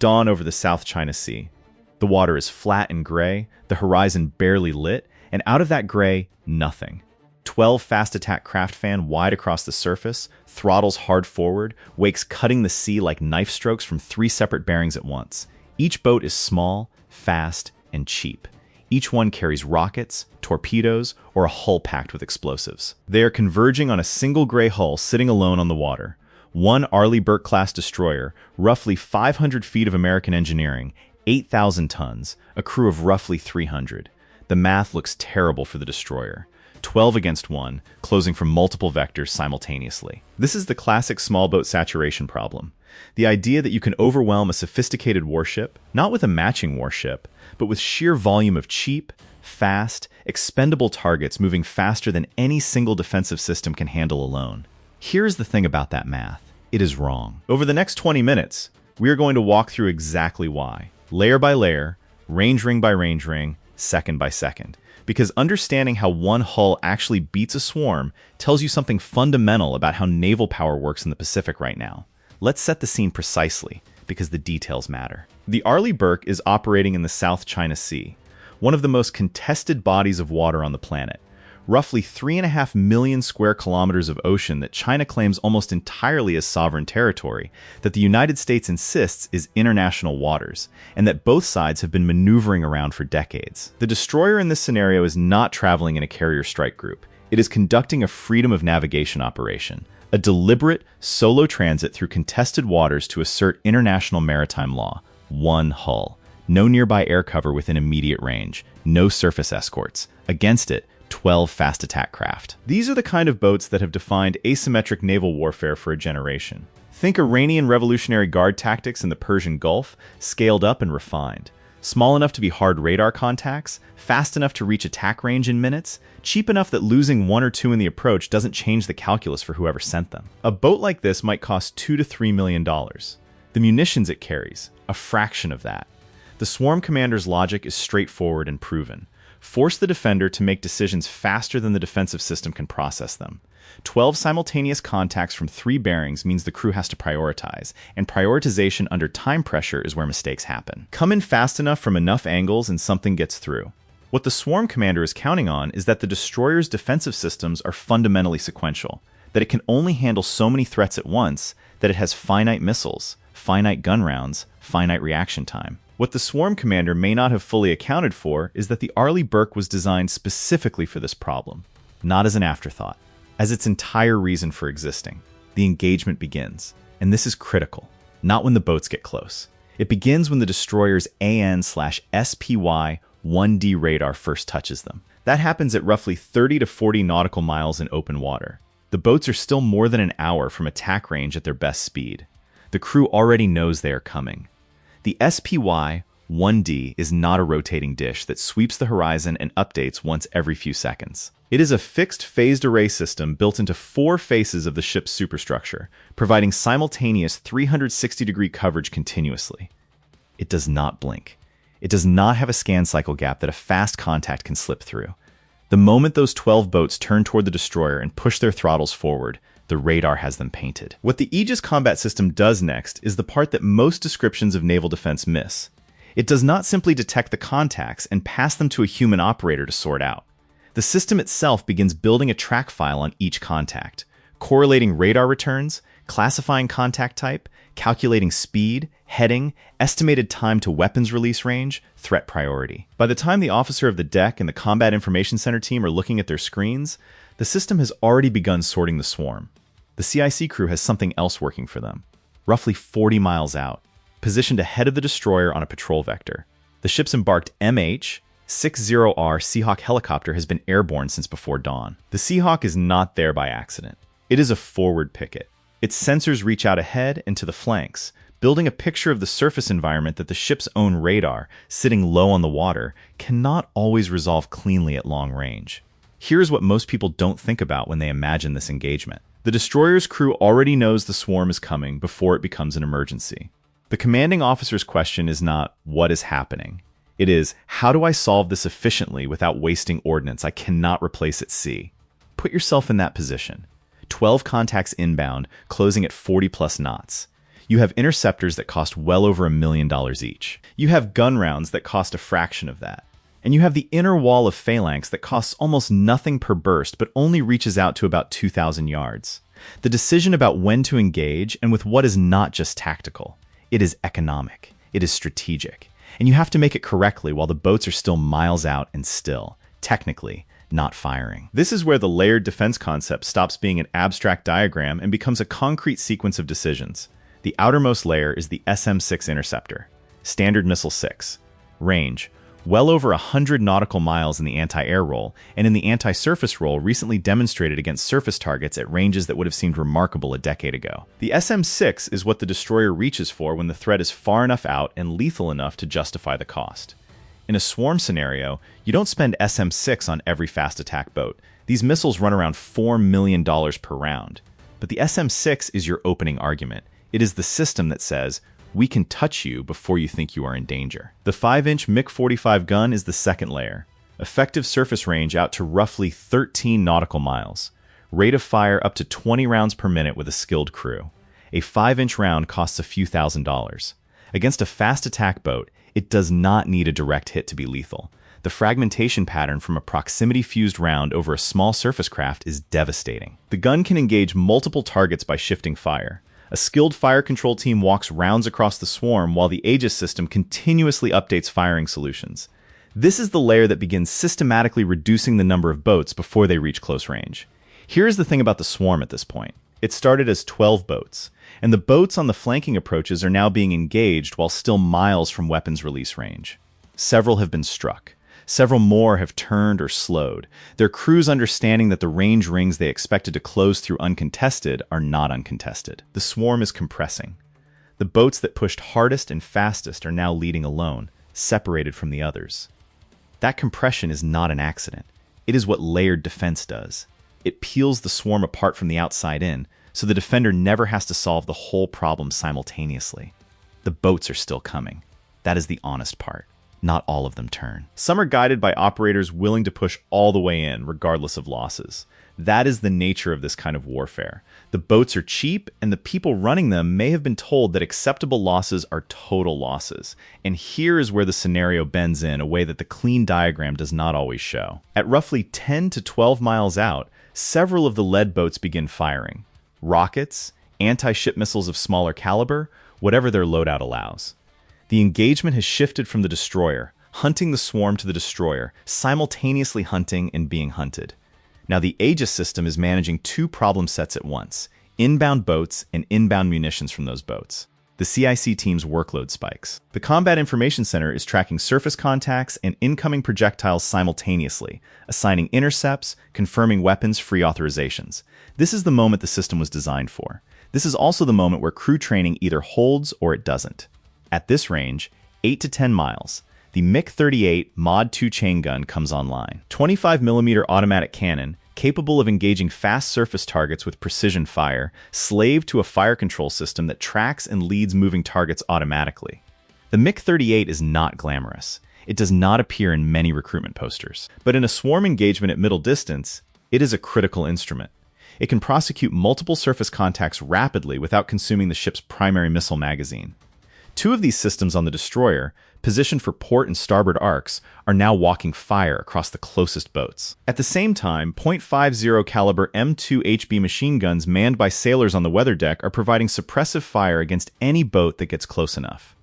Dawn over the South China Sea. The water is flat and gray, the horizon barely lit, and out of that gray, nothing. 12 fast attack craft fan wide across the surface, throttles hard forward, wakes cutting the sea like knife strokes from 3 separate bearings at once. Each boat is small, fast, and cheap. Each one carries rockets, torpedoes, or a hull packed with explosives. They are converging on a single gray hull sitting alone on the water. One Arleigh Burke-class destroyer, roughly 500 feet of American engineering, 8,000 tons, a crew of roughly 300. The math looks terrible for the destroyer. 12 against 1, closing from multiple vectors simultaneously. This is the classic small boat saturation problem. The idea that you can overwhelm a sophisticated warship, not with a matching warship, but with sheer volume of cheap, fast, expendable targets moving faster than any single defensive system can handle alone. Here's the thing about that math. It is wrong. Over the next 20 minutes, we are going to walk through exactly why, layer by layer, range ring by range ring, second by second. Because understanding how one hull actually beats a swarm tells you something fundamental about how naval power works in the Pacific right now. Let's set the scene precisely, because the details matter. The Arleigh Burke is operating in the South China Sea, one of the most contested bodies of water on the planet. Roughly 3.5 million square kilometers of ocean that China claims almost entirely as sovereign territory, that the United States insists is international waters, and that both sides have been maneuvering around for decades. The destroyer in this scenario is not traveling in a carrier strike group. It is conducting a freedom of navigation operation, a deliberate, solo transit through contested waters to assert international maritime law. One hull. No nearby air cover within immediate range. No surface escorts. Against it, 12 fast attack craft. These are the kind of boats that have defined asymmetric naval warfare for a generation. Think Iranian Revolutionary Guard tactics in the Persian Gulf, scaled up and refined. Small enough to be hard radar contacts, fast enough to reach attack range in minutes, cheap enough that losing 1 or 2 in the approach doesn't change the calculus for whoever sent them. A boat like this might cost $2 to $3 million. The munitions it carries, a fraction of that. The swarm commander's logic is straightforward and proven. Force the defender to make decisions faster than the defensive system can process them. 12 simultaneous contacts from 3 bearings means the crew has to prioritize, and prioritization under time pressure is where mistakes happen. Come in fast enough from enough angles and something gets through. What the swarm commander is counting on is that the destroyer's defensive systems are fundamentally sequential, that it can only handle so many threats at once, that it has finite missiles, finite gun rounds, finite reaction time. What the swarm commander may not have fully accounted for is that the Arleigh Burke was designed specifically for this problem, not as an afterthought, as its entire reason for existing. The engagement begins, and this is critical, not when the boats get close. It begins when the destroyer's AN/SPY-1D radar first touches them. That happens at roughly 30 to 40 nautical miles in open water. The boats are still more than an hour from attack range at their best speed. The crew already knows they are coming. The SPY-1D is not a rotating dish that sweeps the horizon and updates once every few seconds. It is a fixed phased array system built into 4 faces of the ship's superstructure, providing simultaneous 360-degree coverage continuously. It does not blink. It does not have a scan cycle gap that a fast contact can slip through. The moment those 12 boats turn toward the destroyer and push their throttles forward, the radar has them painted. What the Aegis Combat System does next is the part that most descriptions of naval defense miss. It does not simply detect the contacts and pass them to a human operator to sort out. The system itself begins building a track file on each contact, correlating radar returns, classifying contact type, calculating speed, heading, estimated time to weapons release range, threat priority. By the time the officer of the deck and the Combat Information Center team are looking at their screens, the system has already begun sorting the swarm. The CIC crew has something else working for them. Roughly 40 miles out, positioned ahead of the destroyer on a patrol vector. The ship's embarked MH-60R Seahawk helicopter has been airborne since before dawn. The Seahawk is not there by accident. It is a forward picket. Its sensors reach out ahead and to the flanks, building a picture of the surface environment that the ship's own radar, sitting low on the water, cannot always resolve cleanly at long range. Here's what most people don't think about when they imagine this engagement. The destroyer's crew already knows the swarm is coming before it becomes an emergency. The commanding officer's question is not, what is happening? It is, how do I solve this efficiently without wasting ordnance I cannot replace at sea? Put yourself in that position. 12 contacts inbound, closing at 40+ knots. You have interceptors that cost well over $1 million each. You have gun rounds that cost a fraction of that. And you have the inner wall of Phalanx that costs almost nothing per burst but only reaches out to about 2,000 yards. The decision about when to engage and with what is not just tactical. It is economic. It is strategic. And you have to make it correctly while the boats are still miles out and still, technically, not firing. This is where the layered defense concept stops being an abstract diagram and becomes a concrete sequence of decisions. The outermost layer is the SM-6 interceptor. Standard Missile 6. Range. Well over 100 nautical miles in the anti-air role, and in the anti-surface role recently demonstrated against surface targets at ranges that would have seemed remarkable a decade ago. The SM-6 is what the destroyer reaches for when the threat is far enough out and lethal enough to justify the cost. In a swarm scenario, you don't spend SM-6 on every fast attack boat. These missiles run around $4 million per round. But the SM-6 is your opening argument. It is the system that says, we can touch you before you think you are in danger. The 5-inch MiG-45 gun is the second layer. Effective surface range out to roughly 13 nautical miles. Rate of fire up to 20 rounds per minute with a skilled crew. A 5-inch round costs a few $1,000s. Against a fast attack boat, it does not need a direct hit to be lethal. The fragmentation pattern from a proximity-fused round over a small surface craft is devastating. The gun can engage multiple targets by shifting fire. A skilled fire control team walks rounds across the swarm while the Aegis system continuously updates firing solutions. This is the layer that begins systematically reducing the number of boats before they reach close range. Here is the thing about the swarm at this point. It started as 12 boats, and the boats on the flanking approaches are now being engaged while still miles from weapons release range. Several have been struck. Several more have turned or slowed, their crews understanding that the range rings they expected to close through uncontested are not uncontested. The swarm is compressing. The boats that pushed hardest and fastest are now leading alone, separated from the others. That compression is not an accident. It is what layered defense does. It peels the swarm apart from the outside in, so the defender never has to solve the whole problem simultaneously. The boats are still coming. That is the honest part. Not all of them turn. Some are guided by operators willing to push all the way in, regardless of losses. That is the nature of this kind of warfare. The boats are cheap, and the people running them may have been told that acceptable losses are total losses. And here is where the scenario bends in a way that the clean diagram does not always show. At roughly 10 to 12 miles out, several of the lead boats begin firing. Rockets, anti-ship missiles of smaller caliber, whatever their loadout allows. The engagement has shifted from the destroyer, hunting the swarm, to the destroyer, simultaneously hunting and being hunted. Now the Aegis system is managing two problem sets at once, inbound boats and inbound munitions from those boats. The CIC team's workload spikes. The Combat Information Center is tracking surface contacts and incoming projectiles simultaneously, assigning intercepts, confirming weapons free authorizations. This is the moment the system was designed for. This is also the moment where crew training either holds or it doesn't. At this range, 8 to 10 miles, the MiG-38 Mod 2 chain gun comes online. 25mm automatic cannon, capable of engaging fast surface targets with precision fire, slave to a fire control system that tracks and leads moving targets automatically. The MiG-38 is not glamorous. It does not appear in many recruitment posters. But in a swarm engagement at middle distance, it is a critical instrument. It can prosecute multiple surface contacts rapidly without consuming the ship's primary missile magazine. Two of these systems on the destroyer, positioned for port and starboard arcs, are now walking fire across the closest boats. At the same time, .50 caliber M2 HB machine guns manned by sailors on the weather deck are providing suppressive fire against any boat that gets close enough.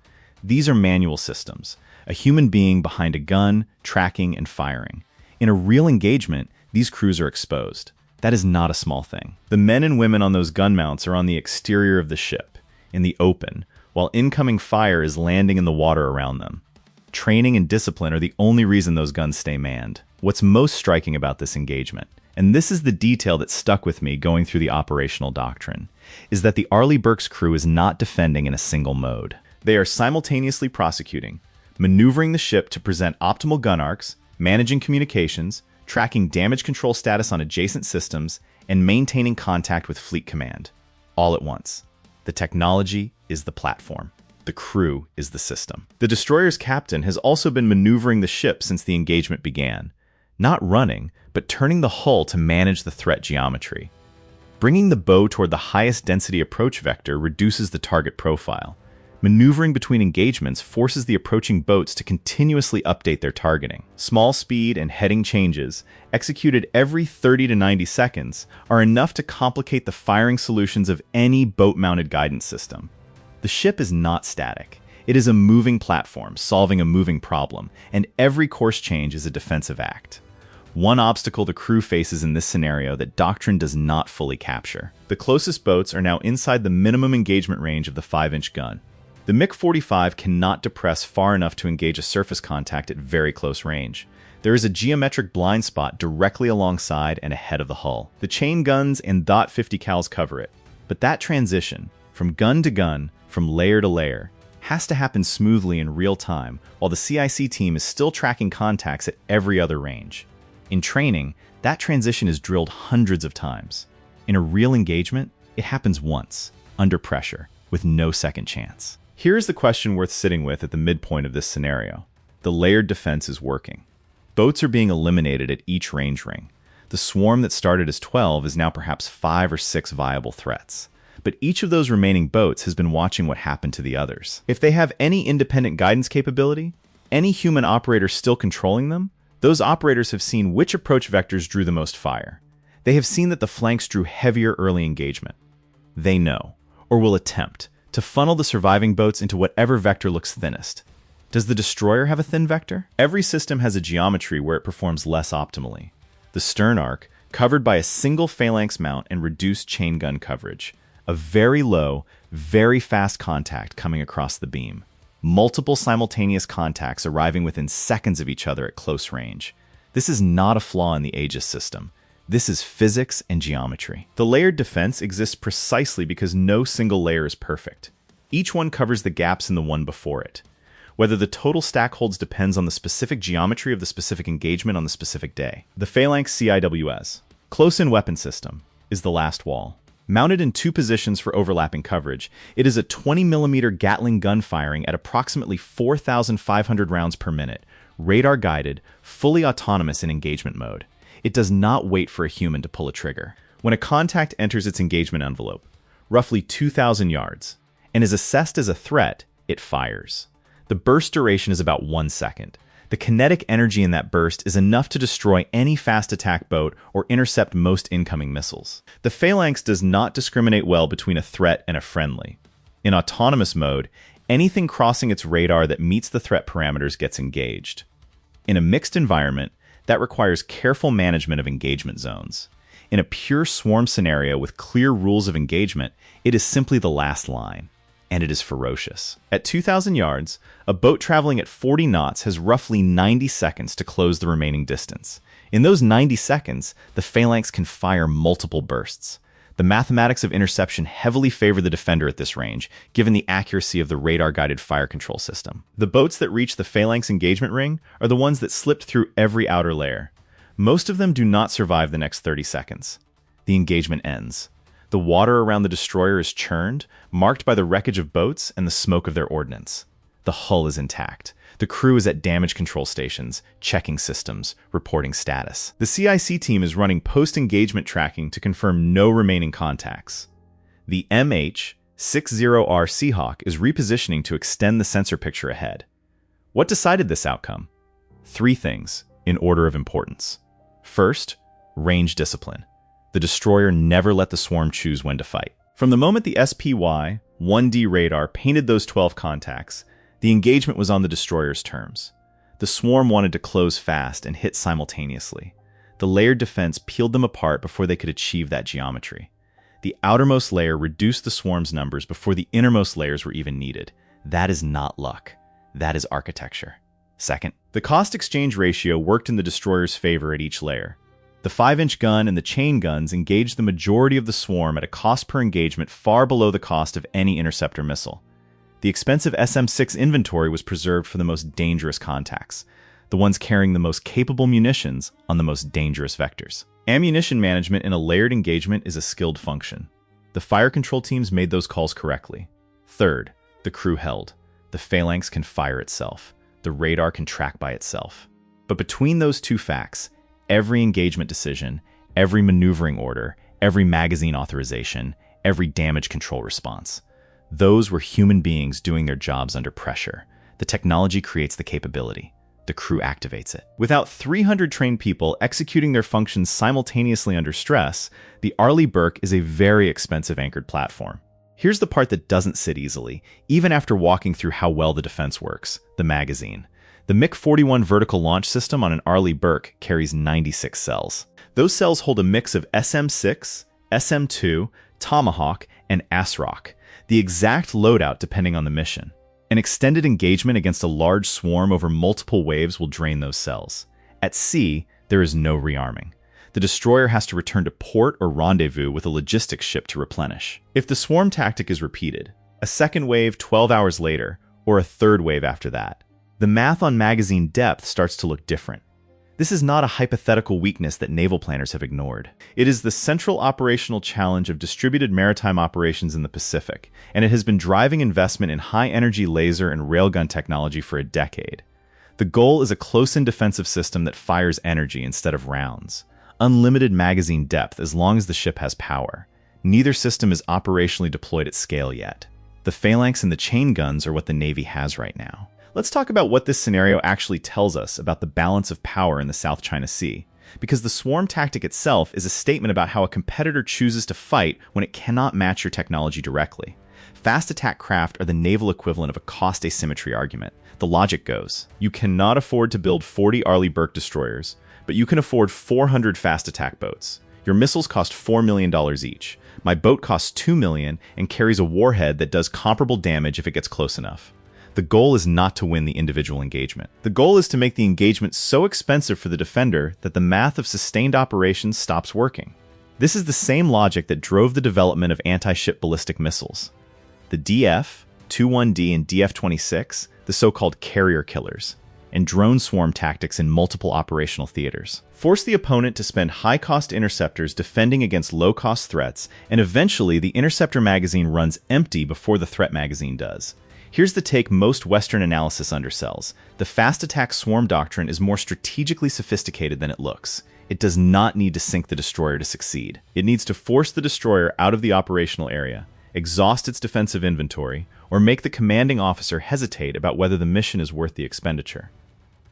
These are manual systems, a human being behind a gun, tracking and firing. In a real engagement, these crews are exposed. That is not a small thing. The men and women on those gun mounts are on the exterior of the ship, in the open, while incoming fire is landing in the water around them. Training and discipline are the only reason those guns stay manned. What's most striking about this engagement, and this is the detail that stuck with me going through the operational doctrine, is that the Arleigh Burke's crew is not defending in a single mode. They are simultaneously prosecuting, maneuvering the ship to present optimal gun arcs, managing communications, tracking damage control status on adjacent systems, and maintaining contact with fleet command, all at once. The technology is the platform. The crew is the system. The destroyer's captain has also been maneuvering the ship since the engagement began. Not running, but turning the hull to manage the threat geometry. Bringing the bow toward the highest density approach vector reduces the target profile. Maneuvering between engagements forces the approaching boats to continuously update their targeting. Small speed and heading changes, executed every 30 to 90 seconds, are enough to complicate the firing solutions of any boat-mounted guidance system. The ship is not static. It is a moving platform solving a moving problem, and every course change is a defensive act. One obstacle the crew faces in this scenario that Doctrine does not fully capture. The closest boats are now inside the minimum engagement range of the 5-inch gun. The MiG-45 cannot depress far enough to engage a surface contact at very close range. There is a geometric blind spot directly alongside and ahead of the hull. The chain guns and .50 cals cover it, but that transition, from gun to gun, from layer to layer, has to happen smoothly in real time while the CIC team is still tracking contacts at every other range. In training, that transition is drilled hundreds of times. In a real engagement, it happens once, under pressure, with no second chance. Here's the question worth sitting with at the midpoint of this scenario. The layered defense is working. Boats are being eliminated at each range ring. The swarm that started as 12 is now perhaps 5 or 6 viable threats. But each of those remaining boats has been watching what happened to the others. If they have any independent guidance capability, any human operator still controlling them, those operators have seen which approach vectors drew the most fire. They have seen that the flanks drew heavier early engagement. They know, or will attempt, to funnel the surviving boats into whatever vector looks thinnest. Does the destroyer have a thin vector? Every system has a geometry where it performs less optimally. The stern arc, covered by a single phalanx mount and reduced chain gun coverage. A very low, very fast contact coming across the beam. Multiple simultaneous contacts arriving within seconds of each other at close range. This is not a flaw in the Aegis system. This is physics and geometry. The layered defense exists precisely because no single layer is perfect. Each one covers the gaps in the one before it. Whether the total stack holds depends on the specific geometry of the specific engagement on the specific day. The Phalanx CIWS, close-in weapon system, is the last wall. Mounted in 2 positions for overlapping coverage, it is a 20mm Gatling gun firing at approximately 4,500 rounds per minute, radar-guided, fully autonomous in engagement mode. It does not wait for a human to pull a trigger. When a contact enters its engagement envelope, roughly 2,000 yards, and is assessed as a threat, it fires. The burst duration is about 1 second. The kinetic energy in that burst is enough to destroy any fast attack boat or intercept most incoming missiles. The Phalanx does not discriminate well between a threat and a friendly. In autonomous mode, anything crossing its radar that meets the threat parameters gets engaged. In a mixed environment, that requires careful management of engagement zones. In a pure swarm scenario with clear rules of engagement, it is simply the last line. And it is ferocious. At 2,000 yards, a boat traveling at 40 knots has roughly 90 seconds to close the remaining distance. In those 90 seconds, the Phalanx can fire multiple bursts. The mathematics of interception heavily favor the defender at this range, given the accuracy of the radar-guided fire control system. The boats that reach the Phalanx engagement ring are the ones that slipped through every outer layer. Most of them do not survive the next 30 seconds. The engagement ends. The water around the destroyer is churned, marked by the wreckage of boats and the smoke of their ordnance. The hull is intact. The crew is at damage control stations, checking systems, reporting status. The CIC team is running post-engagement tracking to confirm no remaining contacts. The MH-60R Seahawk is repositioning to extend the sensor picture ahead. What decided this outcome? 3 things, in order of importance. First, range discipline. The destroyer never let the swarm choose when to fight. From the moment the SPY-1D radar painted those 12 contacts, the engagement was on the destroyer's terms. The swarm wanted to close fast and hit simultaneously. The layered defense peeled them apart before they could achieve that geometry. The outermost layer reduced the swarm's numbers before the innermost layers were even needed. That is not luck. That is architecture. Second, the cost exchange ratio worked in the destroyer's favor at each layer. The 5-inch gun and the chain guns engaged the majority of the swarm at a cost per engagement far below the cost of any interceptor missile. The expensive SM-6 inventory was preserved for the most dangerous contacts, the ones carrying the most capable munitions on the most dangerous vectors. Ammunition management in a layered engagement is a skilled function. The fire control teams made those calls correctly. Third, the crew held. The Phalanx can fire itself. The radar can track by itself. But between those 2 facts, every engagement decision, every maneuvering order, every magazine authorization, every damage control response. Those were human beings doing their jobs under pressure. The technology creates the capability. The crew activates it. Without 300 trained people executing their functions simultaneously under stress, the Arleigh Burke is a very expensive anchored platform. Here's the part that doesn't sit easily, even after walking through how well the defense works: the magazine. The MiG-41 vertical launch system on an Arleigh Burke carries 96 cells. Those cells hold a mix of SM-6, SM-2, Tomahawk, and ASROC, the exact loadout depending on the mission. An extended engagement against a large swarm over multiple waves will drain those cells. At sea, there is no rearming. The destroyer has to return to port or rendezvous with a logistics ship to replenish. If the swarm tactic is repeated, a second wave 12 hours later, or a third wave after that, the math on magazine depth starts to look different. This is not a hypothetical weakness that naval planners have ignored. It is the central operational challenge of distributed maritime operations in the Pacific, and it has been driving investment in high-energy laser and railgun technology for a decade. The goal is a close-in defensive system that fires energy instead of rounds. Unlimited magazine depth as long as the ship has power. Neither system is operationally deployed at scale yet. The Phalanx and the chain guns are what the Navy has right now. Let's talk about what this scenario actually tells us about the balance of power in the South China Sea, because the swarm tactic itself is a statement about how a competitor chooses to fight when it cannot match your technology directly. Fast attack craft are the naval equivalent of a cost asymmetry argument. The logic goes, you cannot afford to build 40 Arleigh Burke destroyers, but you can afford 400 fast attack boats. Your missiles cost $4 million each. My boat costs $2 million and carries a warhead that does comparable damage if it gets close enough. The goal is not to win the individual engagement. The goal is to make the engagement so expensive for the defender that the math of sustained operations stops working. This is the same logic that drove the development of anti-ship ballistic missiles. The DF, 21D, and DF-26, the so-called carrier killers, and drone swarm tactics in multiple operational theaters. Force the opponent to spend high-cost interceptors defending against low-cost threats, and eventually the interceptor magazine runs empty before the threat magazine does. Here's the take most Western analysis undersells. The fast attack swarm doctrine is more strategically sophisticated than it looks. It does not need to sink the destroyer to succeed. It needs to force the destroyer out of the operational area, exhaust its defensive inventory, or make the commanding officer hesitate about whether the mission is worth the expenditure.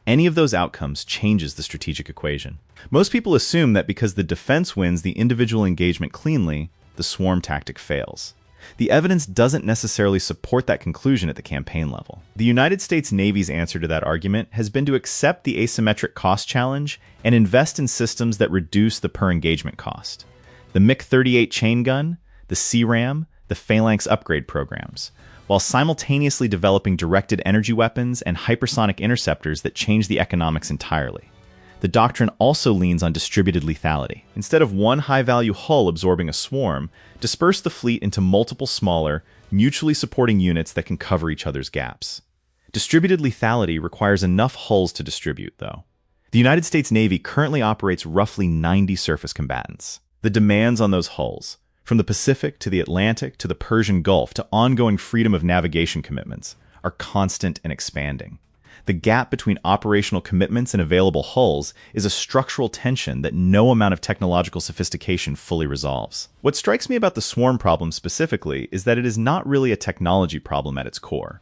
Any of those outcomes changes the strategic equation. Most people assume that because the defense wins the individual engagement cleanly, the swarm tactic fails. The evidence doesn't necessarily support that conclusion at the campaign level. The United States Navy's answer to that argument has been to accept the asymmetric cost challenge and invest in systems that reduce the per-engagement cost. The MiG-38 chain gun, the CRAM, the Phalanx upgrade programs, while simultaneously developing directed energy weapons and hypersonic interceptors that change the economics entirely. The doctrine also leans on distributed lethality. Instead of one high-value hull absorbing a swarm, disperse the fleet into multiple smaller, mutually supporting units that can cover each other's gaps. Distributed lethality requires enough hulls to distribute, though. The United States Navy currently operates roughly 90 surface combatants. The demands on those hulls, from the Pacific to the Atlantic to the Persian Gulf to ongoing freedom of navigation commitments, are constant and expanding. The gap between operational commitments and available hulls is a structural tension that no amount of technological sophistication fully resolves. What strikes me about the swarm problem specifically is that it is not really a technology problem at its core.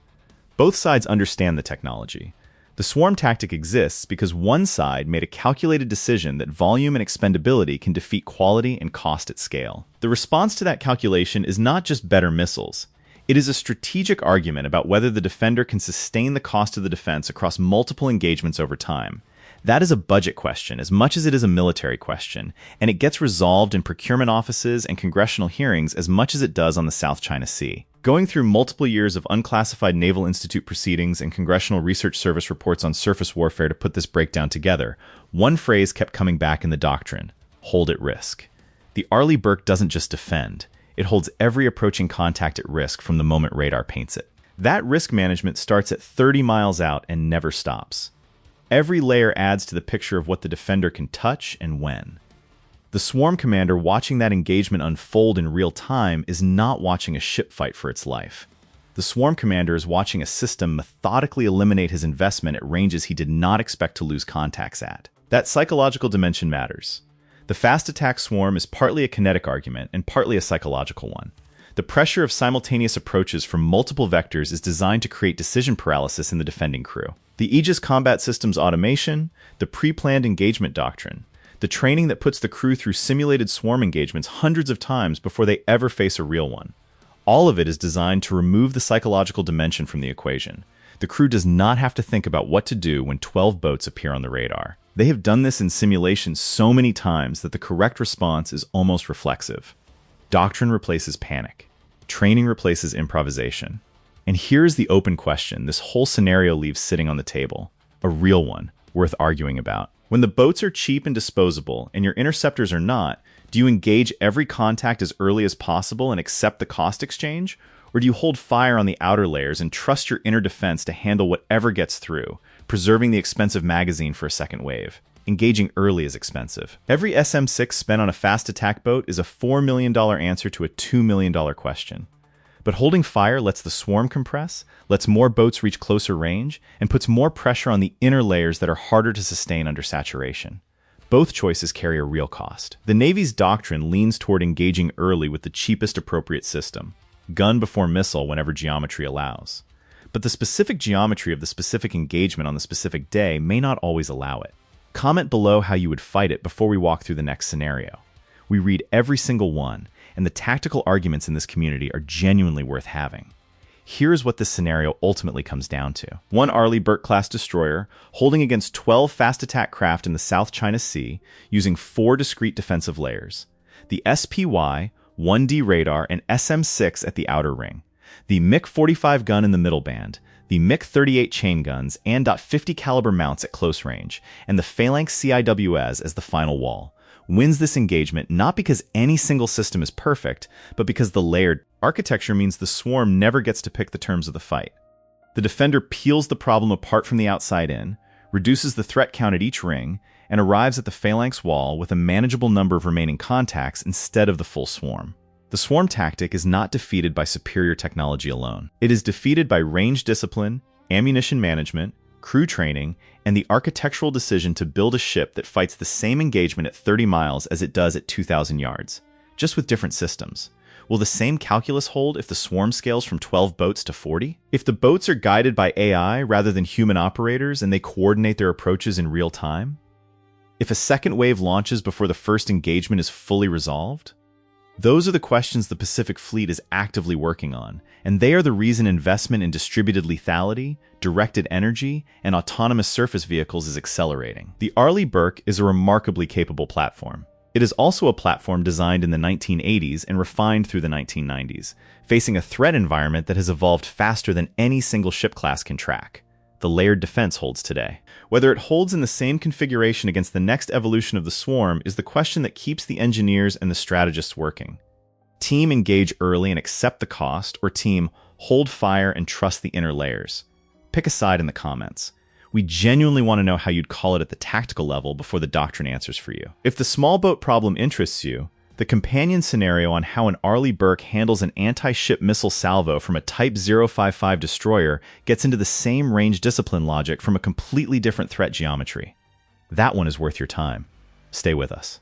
Both sides understand the technology. The swarm tactic exists because one side made a calculated decision that volume and expendability can defeat quality and cost at scale. The response to that calculation is not just better missiles. It is a strategic argument about whether the defender can sustain the cost of the defense across multiple engagements over time. That is a budget question as much as it is a military question, and it gets resolved in procurement offices and congressional hearings as much as it does on the South China Sea. Going through multiple years of unclassified Naval Institute proceedings and Congressional Research Service reports on surface warfare to put this breakdown together, one phrase kept coming back in the doctrine: hold at risk. The Arleigh Burke doesn't just defend. It holds every approaching contact at risk from the moment radar paints it. That risk management starts at 30 miles out and never stops. Every layer adds to the picture of what the defender can touch and when. The swarm commander watching that engagement unfold in real time is not watching a ship fight for its life. The swarm commander is watching a system methodically eliminate his investment at ranges he did not expect to lose contacts at. That psychological dimension matters. The fast attack swarm is partly a kinetic argument and partly a psychological one. The pressure of simultaneous approaches from multiple vectors is designed to create decision paralysis in the defending crew. The Aegis Combat System's automation, the pre-planned engagement doctrine, the training that puts the crew through simulated swarm engagements hundreds of times before they ever face a real one. All of it is designed to remove the psychological dimension from the equation. The crew does not have to think about what to do when 12 boats appear on the radar. They have done this in simulations so many times that the correct response is almost reflexive. Doctrine replaces panic. Training replaces improvisation. And here's the open question this whole scenario leaves sitting on the table. A real one, worth arguing about. When the boats are cheap and disposable, and your interceptors are not, do you engage every contact as early as possible and accept the cost exchange? Or do you hold fire on the outer layers and trust your inner defense to handle whatever gets through, preserving the expensive magazine for a second wave? Engaging early is expensive. Every SM-6 spent on a fast attack boat is a $4 million answer to a $2 million question. But holding fire lets the swarm compress, lets more boats reach closer range, and puts more pressure on the inner layers that are harder to sustain under saturation. Both choices carry a real cost. The Navy's doctrine leans toward engaging early with the cheapest appropriate system, gun before missile whenever geometry allows. But the specific geometry of the specific engagement on the specific day may not always allow it. Comment below how you would fight it before we walk through the next scenario. We read every single one, and the tactical arguments in this community are genuinely worth having. Here's what this scenario ultimately comes down to. One Arleigh Burke-class destroyer holding against 12 fast attack craft in the South China Sea using 4 discrete defensive layers. The SPY, 1D radar, and SM-6 at the outer ring. The MiG-45 gun in the middle band. The MiG-38 chain guns and .50 caliber mounts at close range, and the Phalanx CIWS as the final wall. Wins this engagement not because any single system is perfect, but because the layered architecture means the swarm never gets to pick the terms of the fight. The defender peels the problem apart from the outside in, reduces the threat count at each ring, and arrives at the Phalanx wall with a manageable number of remaining contacts instead of the full swarm. The swarm tactic is not defeated by superior technology alone. It is defeated by range discipline, ammunition management, crew training, and the architectural decision to build a ship that fights the same engagement at 30 miles as it does at 2,000 yards, just with different systems. Will the same calculus hold if the swarm scales from 12 boats to 40? If the boats are guided by AI rather than human operators and they coordinate their approaches in real time? If a second wave launches before the first engagement is fully resolved? Those are the questions the Pacific Fleet is actively working on, and they are the reason investment in distributed lethality, directed energy, and autonomous surface vehicles is accelerating. The Arleigh Burke is a remarkably capable platform. It is also a platform designed in the 1980s and refined through the 1990s, facing a threat environment that has evolved faster than any single ship class can track. The layered defense holds today. Whether it holds in the same configuration against the next evolution of the swarm is the question that keeps the engineers and the strategists working. Team engage early and accept the cost, or team hold fire and trust the inner layers. Pick a side in the comments. We genuinely want to know how you'd call it at the tactical level before the doctrine answers for you. If the small boat problem interests you, the companion scenario on how an Arleigh Burke handles an anti-ship missile salvo from a Type 055 destroyer gets into the same range discipline logic from a completely different threat geometry. That one is worth your time. Stay with us.